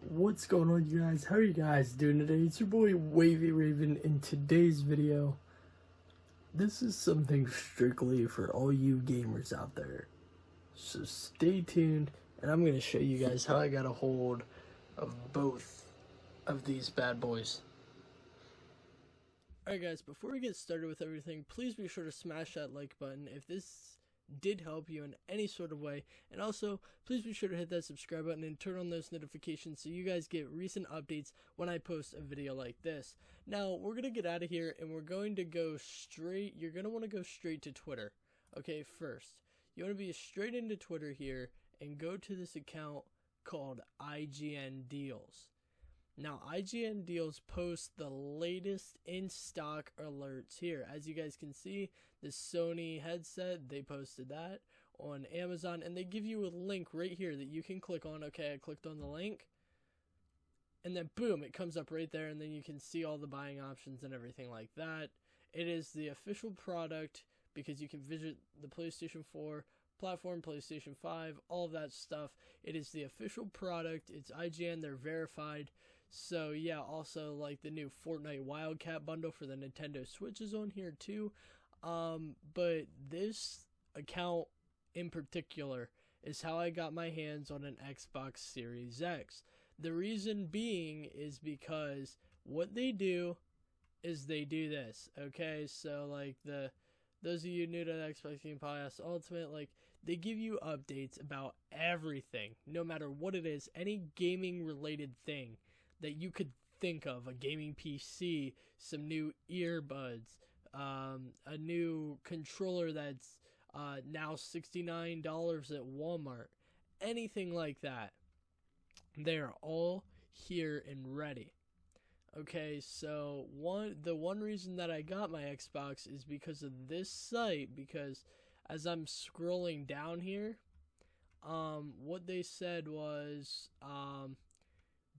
What's going on, you guys? How are you guys doing today? It's your boy Wavy Raven. In today's video, this is something strictly for all you gamers out there. So stay tuned, and I'm going to show you guys how I got a hold of both of these bad boys. Alright guys, before we get started with everything, please be sure to smash that like button if this did help you in any sort of way, and also please be sure to hit that subscribe button and turn on those notifications so you guys get recent updates when I post a video like this. Now we're gonna get out of here and we're going to go straight. You're gonna want to go straight to Twitter. Okay, first you want to be straight into Twitter here and go to this account called IGN Deals. Now, IGN Deals posts the latest in-stock alerts here. As you guys can see, the Sony headset, they posted that on Amazon, and they give you a link right here that you can click on. Okay, I clicked on the link, and then boom, it comes up right there, and then you can see all the buying options and everything like that. It is the official product because you can visit the PlayStation 4 platform, PlayStation 5, all of that stuff. It is the official product. It's IGN, they're verified. So yeah, also like the new Fortnite Wildcat bundle for the Nintendo Switch is on here too. But this account in particular is how I got my hands on an Xbox Series X. The reason being is because what they do is they do this. Okay, so like those of you new to the Xbox Game Pass Ultimate, like they give you updates about everything, no matter what it is, any gaming related thing that you could think of, a gaming PC, some new earbuds, a new controller that's now $69 at Walmart, anything like that. They're all here and ready. Okay, so the one reason that I got my Xbox is because of this site, because as I'm scrolling down here, what they said was,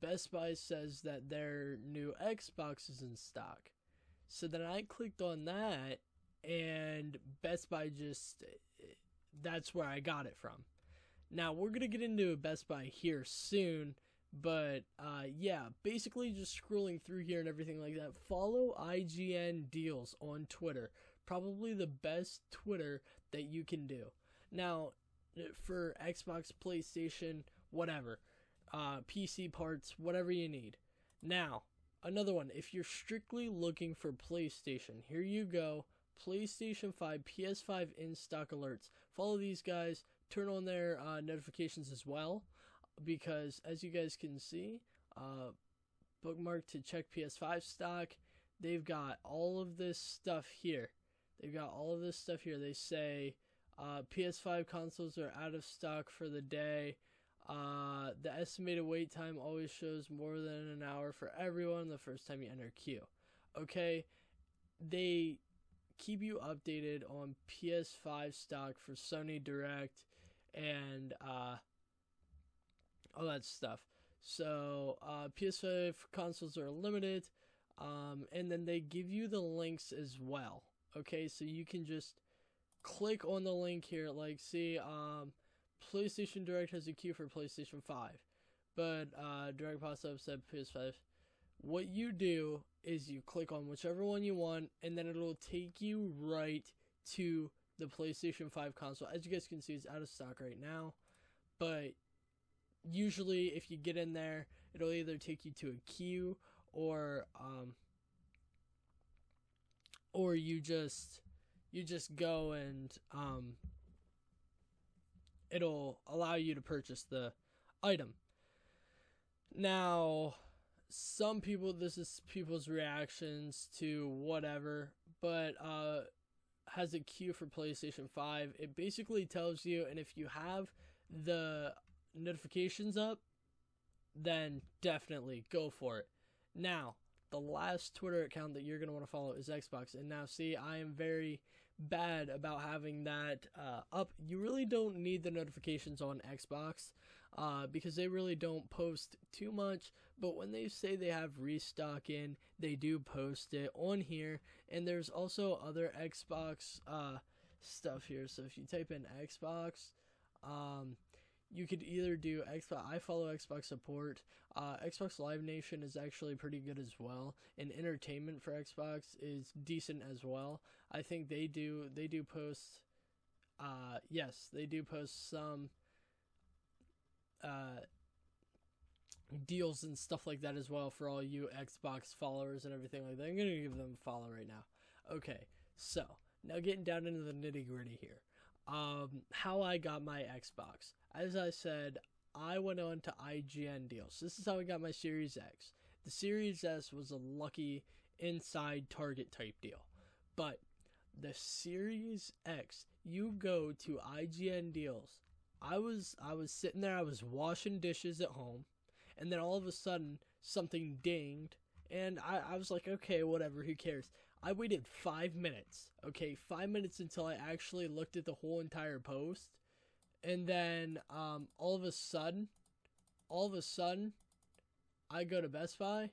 Best Buy says that their new Xbox is in stock. So then I clicked on that, and Best Buy that's where I got it from. Now, we're going to get into Best Buy here soon, but yeah, basically just scrolling through here and everything like that. Follow IGN Deals on Twitter. Probably the best Twitter that you can do. Now, for Xbox, PlayStation, whatever. PC parts, whatever you need. Now, another one. If you're strictly looking for PlayStation, here you go. PlayStation 5, PS5 in stock alerts. Follow these guys. Turn on their notifications as well, because as you guys can see, bookmark to check PS5 stock. They've got all of this stuff here. They say PS5 consoles are out of stock for the day. The estimated wait time always shows more than an hour for everyone the first time you enter queue. Okay, they keep you updated on PS5 stock for Sony Direct and all that stuff. So PS5 consoles are limited, and then they give you the links as well. Okay, so you can just click on the link here, like see, PlayStation Direct has a queue for PlayStation 5, but Direct Pasta said PS5. What you do is you click on whichever one you want, and then it'll take you right to the PlayStation 5 console. As you guys can see, it's out of stock right now, but usually if you get in there, it'll either take you to a queue or you just go and it'll allow you to purchase the item. Now, some people, this is people's reactions to whatever, but has a queue for PlayStation 5. It basically tells you, and if you have the notifications up, then definitely go for it. Now, the last Twitter account that you're going to want to follow is Xbox. And now, see, I am very bad about having that up. You really don't need the notifications on Xbox because they really don't post too much, but when they say they have restock in, they do post it on here. And there's also other Xbox stuff here. So if you type in Xbox, you could either do Xbox. I follow Xbox support. Xbox Live Nation is actually pretty good as well, and entertainment for Xbox is decent as well. I think they do post. Yes, they do post some deals and stuff like that as well for all you Xbox followers and everything like that. I'm gonna give them a follow right now. Okay, so now getting down into the nitty gritty here. How I got my Xbox. As I said, I went on to IGN deals. This is how I got my Series X. The Series S was a lucky inside Target type deal. But the Series X, you go to IGN deals. I was sitting there, I was washing dishes at home, and then all of a sudden something dinged, and I was like, okay, whatever, who cares? I waited 5 minutes, okay, 5 minutes until I actually looked at the whole entire post, and then all of a sudden, I go to Best Buy,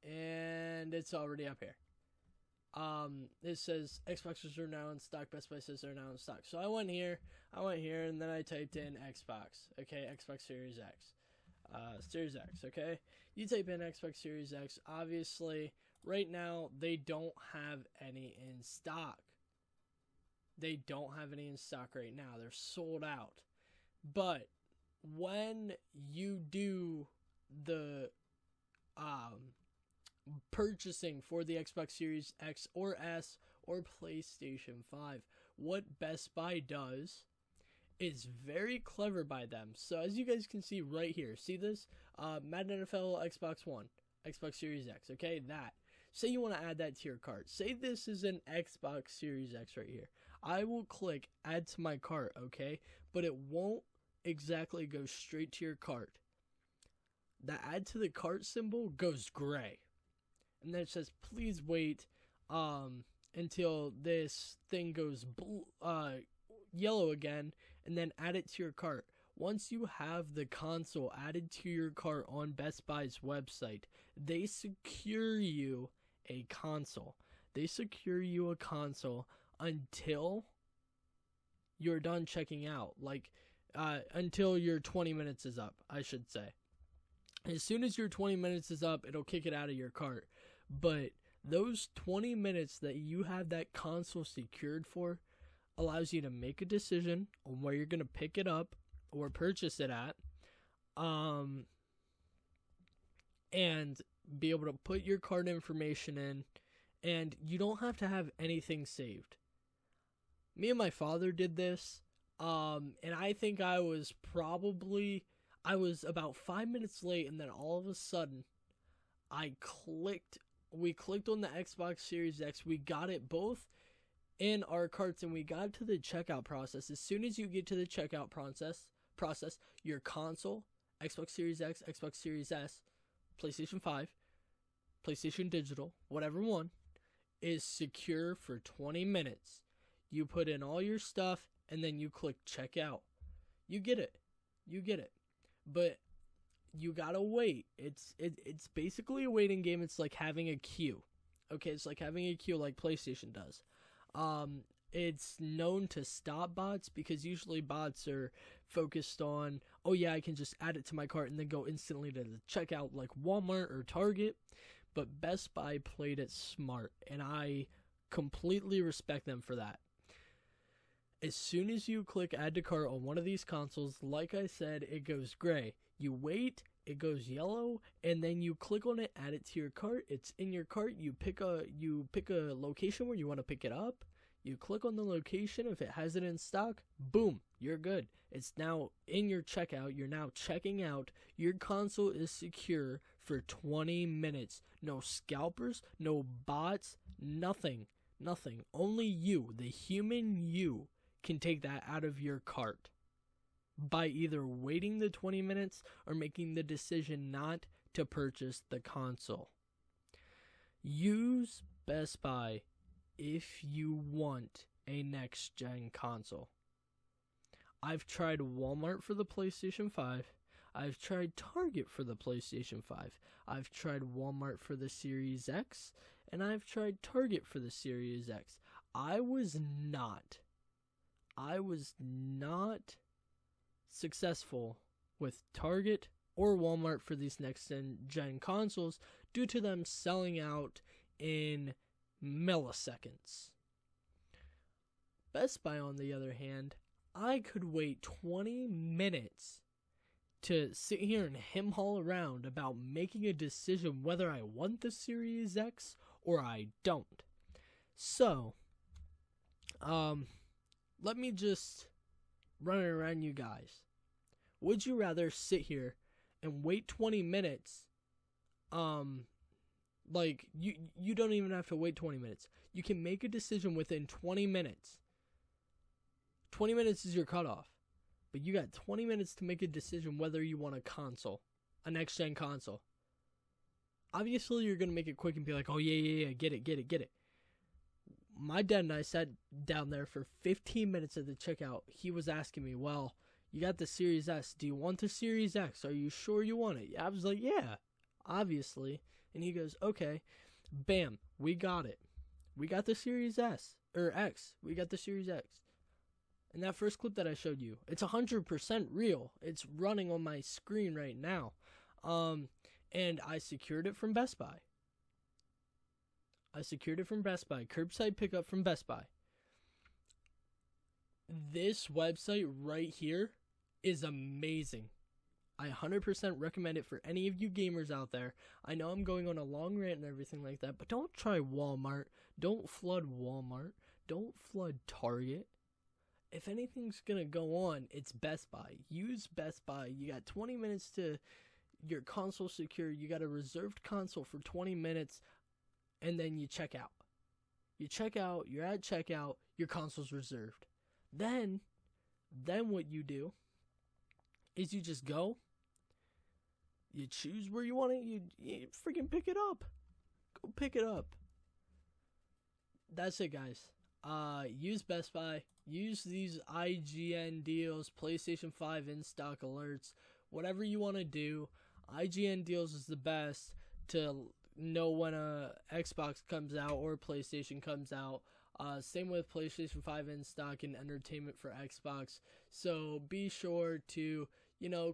and it's already up here. It says Xboxes are now in stock. Best Buy says they're now in stock. So I went here, and then I typed in Xbox. Okay, Xbox Series X. Series X, okay? You type in Xbox Series X. Obviously, right now, they don't have any in stock. They don't have any in stock right now. They're sold out. But when you do the purchasing for the Xbox Series X or S or PlayStation 5, what Best Buy does is very clever by them. So as you guys can see right here, see this? Madden NFL Xbox One, Xbox Series X, okay? That. Say you want to add that to your cart. Say this is an Xbox Series X right here. I will click add to my cart, okay? But it won't exactly go straight to your cart. The add to the cart symbol goes gray. And then it says, please wait until this thing goes yellow again, and then add it to your cart. Once you have the console added to your cart on Best Buy's website, they secure you a console. They secure you a console until you're done checking out. Like, until your 20 minutes is up, I should say. As soon as your 20 minutes is up, it'll kick it out of your cart. But those 20 minutes that you have that console secured for allows you to make a decision on where you're going to pick it up or purchase it at, and be able to put your card information in, and you don't have to have anything saved. Me and my father did this, and I think I was about 5 minutes late, and then all of a sudden, we clicked on the Xbox Series X, we got it both in our carts, and we got to the checkout process. As soon as you get to the checkout process, your console, Xbox Series X, Xbox Series S, PlayStation 5, PlayStation Digital, whatever one, is secure for 20 minutes. You put in all your stuff, and then you click checkout. You get it. But you gotta wait. It's basically a waiting game. It's like having a queue. Okay, it's like having a queue like PlayStation does. It's known to stop bots because usually bots are focused on, oh yeah, I can just add it to my cart and then go instantly to the checkout like Walmart or Target. But Best Buy played it smart, and I completely respect them for that. As soon as you click add to cart on one of these consoles, like I said, it goes gray. You wait, it goes yellow, and then you click on it, add it to your cart. It's in your cart. You pick a location where you want to pick it up. You click on the location. If it has it in stock, boom, you're good. It's now in your checkout. You're now checking out. Your console is secure for 20 minutes. No scalpers, no bots, nothing. Only you, the human you, can take that out of your cart by either waiting the 20 minutes or making the decision not to purchase the console. Use Best Buy if you want a next-gen console. I've tried Walmart for the PlayStation 5. I've tried Target for the PlayStation 5. I've tried Walmart for the Series X, and I've tried Target for the Series X. I was not successful with Target or Walmart for these next-gen consoles due to them selling out in milliseconds. Best Buy, on the other hand, I could wait 20 minutes to sit here and hem-haul around about making a decision whether I want the Series X or I don't. So, let me just run it around you guys. Would you rather sit here and wait 20 minutes? Like, you don't even have to wait 20 minutes. You can make a decision within 20 minutes. 20 minutes is your cutoff. But you got 20 minutes to make a decision whether you want a console, a next-gen console. Obviously, you're going to make it quick and be like, oh, yeah, get it. My dad and I sat down there for 15 minutes at the checkout. He was asking me, well, you got the Series S. Do you want the Series X? Are you sure you want it? I was like, yeah, obviously. And he goes, okay. Bam, we got it. We got the Series S, or X. We got the Series X. And that first clip that I showed you, it's 100% real. It's running on my screen right now. And I secured it from Best Buy. Curbside pickup from Best Buy. This website right here is amazing. I 100% recommend it for any of you gamers out there. I know I'm going on a long rant and everything like that, but don't try Walmart. Don't flood Walmart. Don't flood Target. If anything's going to go on, it's Best Buy. Use Best Buy. You got 20 minutes to your console secure. You got a reserved console for 20 minutes, and then you check out. You're at checkout, your console's reserved. Then what you do is you just go, you choose where you want it, you freaking pick it up. Go pick it up. That's it, guys. Use Best Buy. Use these IGN deals, PlayStation 5 in-stock alerts, whatever you want to do. IGN deals is the best to know when a Xbox comes out or PlayStation comes out. Same with PlayStation 5 in stock and entertainment for Xbox. So be sure to,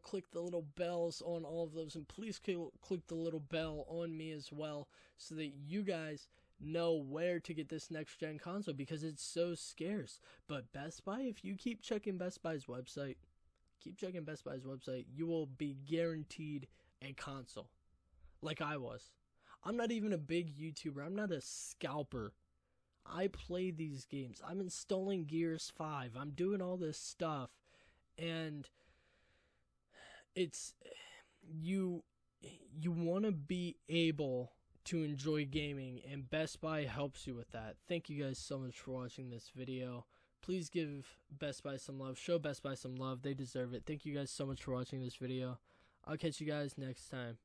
click the little bells on all of those, and please click the little bell on me as well, so that you guys know where to get this next gen console, because it's so scarce. But Best Buy, if you keep checking Best Buy's website, you will be guaranteed a console, like I was. I'm not even a big YouTuber. I'm not a scalper. I play these games. I'm installing Gears 5. I'm doing all this stuff. And it's, you want to be able to enjoy gaming, and Best Buy helps you with that. Thank you guys so much for watching this video. Please give Best Buy some love. Show Best Buy some love. They deserve it. Thank you guys so much for watching this video. I'll catch you guys next time.